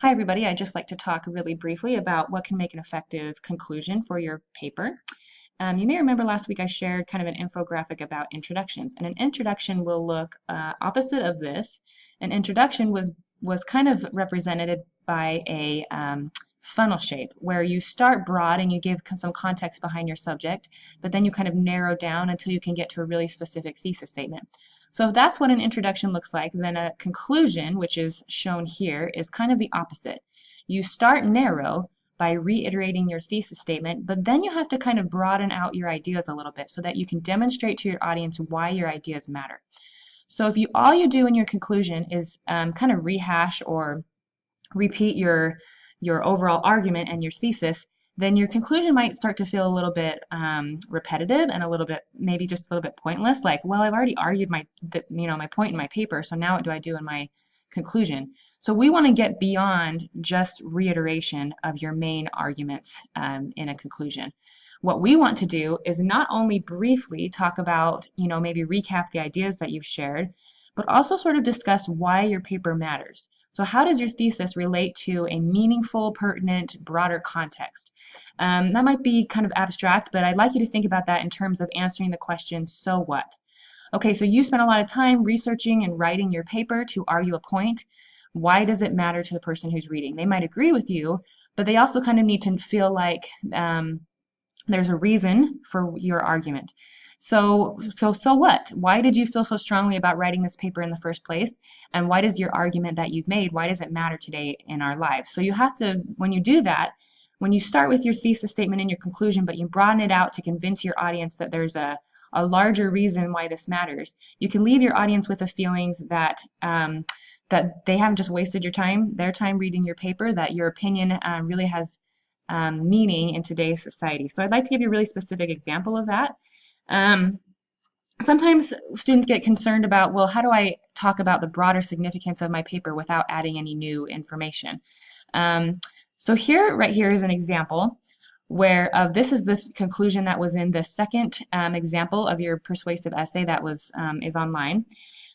Hi, everybody. I'd just like to talk really briefly about what can make an effective conclusion for your paper. You may remember last week I shared kind of an infographic about introductions, and an introduction will look opposite of this. An introduction was kind of represented by a funnel shape where you start broad and you give some context behind your subject, but then you kind of narrow down until you can get to a really specific thesis statement. So if that's what an introduction looks like, then a conclusion, which is shown here, is kind of the opposite. You start narrow by reiterating your thesis statement, but then you have to kind of broaden out your ideas a little bit so that you can demonstrate to your audience why your ideas matter. So if all you do in your conclusion is kind of rehash or repeat your overall argument and your thesis, then your conclusion might start to feel a little bit repetitive and a little bit, maybe just a little bit pointless. Like, well, I've already argued my point in my paper, so now what do I do in my conclusion? So we want to get beyond just reiteration of your main arguments in a conclusion. What we want to do is not only briefly talk about, maybe recap the ideas that you've shared, but also sort of discuss why your paper matters. So how does your thesis relate to a meaningful, pertinent, broader context? That might be kind of abstract, but I'd like you to think about that in terms of answering the question, so what? Okay, so you spent a lot of time researching and writing your paper to argue a point. Why does it matter to the person who's reading? They might agree with you, but they also kind of need to feel like there's a reason for your argument. So what? Why did you feel so strongly about writing this paper in the first place? And why does your argument that you've made, why does it matter today in our lives? So you have to, when you do that, when you start with your thesis statement and your conclusion, but you broaden it out to convince your audience that there's a larger reason why this matters, you can leave your audience with the feelings that that they haven't just wasted their time reading your paper, that your opinion really has meaning in today's society. So I'd like to give you a really specific example of that. Sometimes students get concerned about, well, how do I talk about the broader significance of my paper without adding any new information? So right here is an example where this is the conclusion that was in the second example of your persuasive essay that is online.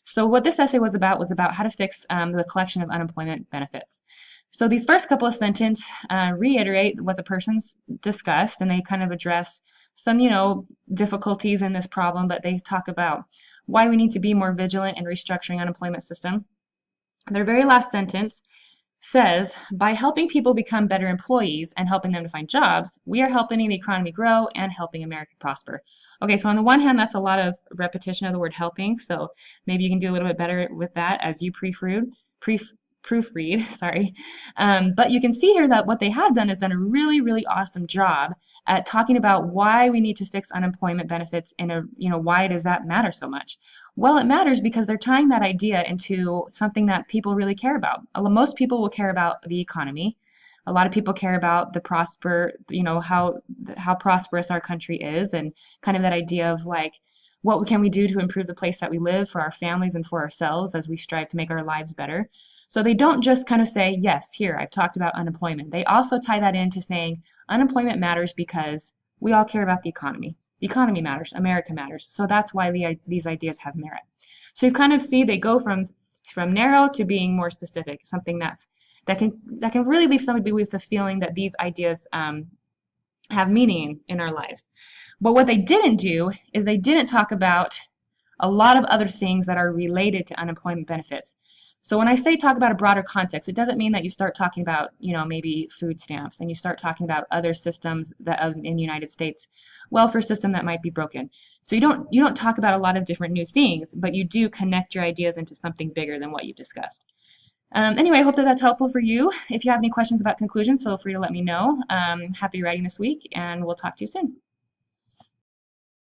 So what this essay was about how to fix the collection of unemployment benefits. So these first couple of sentences reiterate what the person's discussed, and they kind of address some, difficulties in this problem, but they talk about why we need to be more vigilant in restructuring unemployment system. Their very last sentence says, by helping people become better employees and helping them to find jobs, we are helping the economy grow and helping America prosper. Okay, so on the one hand, that's a lot of repetition of the word helping, so maybe you can do a little bit better with that as you proofread, sorry. But you can see here that what they have done is done a really, really awesome job at talking about why we need to fix unemployment benefits why does that matter so much? Well, it matters because they're tying that idea into something that people really care about. Most people will care about the economy. A lot of people care about how prosperous our country is, and kind of that idea of like, what can we do to improve the place that we live for our families and for ourselves as we strive to make our lives better? So they don't just kind of say, yes, here, I've talked about unemployment. They also tie that into saying unemployment matters because we all care about the economy. The economy matters, America matters. So that's why these ideas have merit. So you kind of see they go from narrow to being more specific, something that can really leave somebody with the feeling that these ideas have meaning in our lives. But what they didn't do is they didn't talk about a lot of other things that are related to unemployment benefits. So when I say talk about a broader context, it doesn't mean that you start talking about, maybe food stamps and you start talking about other systems that in the United States, welfare system that might be broken. So you don't talk about a lot of different new things, but you do connect your ideas into something bigger than what you've discussed. Anyway, I hope that that's helpful for you. If you have any questions about conclusions, feel free to let me know. Happy writing this week, and we'll talk to you soon.